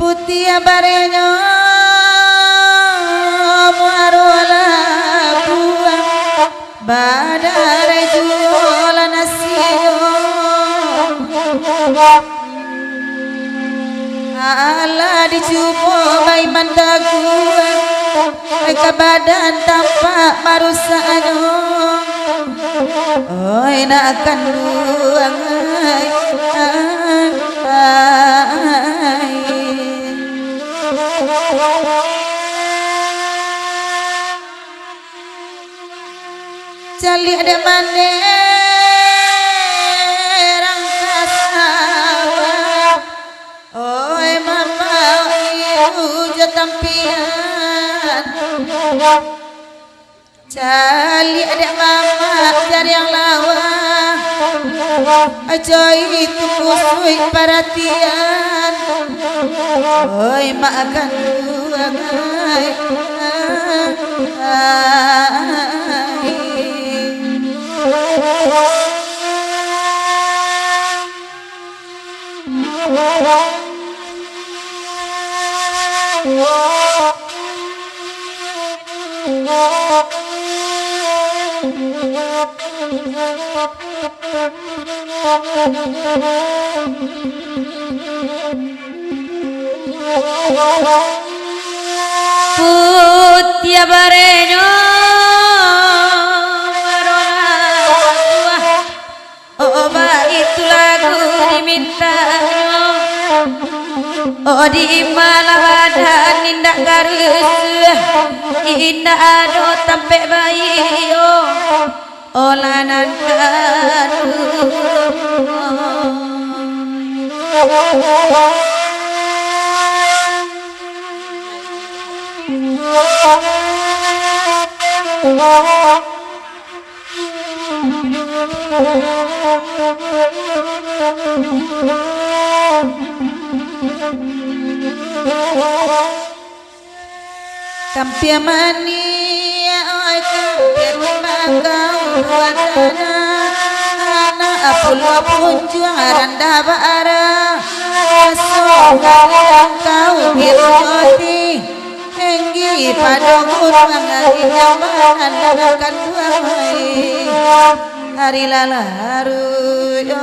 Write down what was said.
Putih barenyo marola buang badare jualan nasio ala dicubo bai mandaguan ke badan tampak marusanyo oi nak akan buang Cali ada mane rangkasawa oi mama iu jatampian Cali ada mama cari yang lawa coy itu kusui perhatian oi makan buang Putih barenyo itu lagu dimintanya oh di mana badan indah garus indah ado tampe bayi oh lanan Kampia mania oi kampia magau wadana ana apul punjung aranda bara asong kau biroti enggi padong urang ari nyaman akan dua hari lalaru yo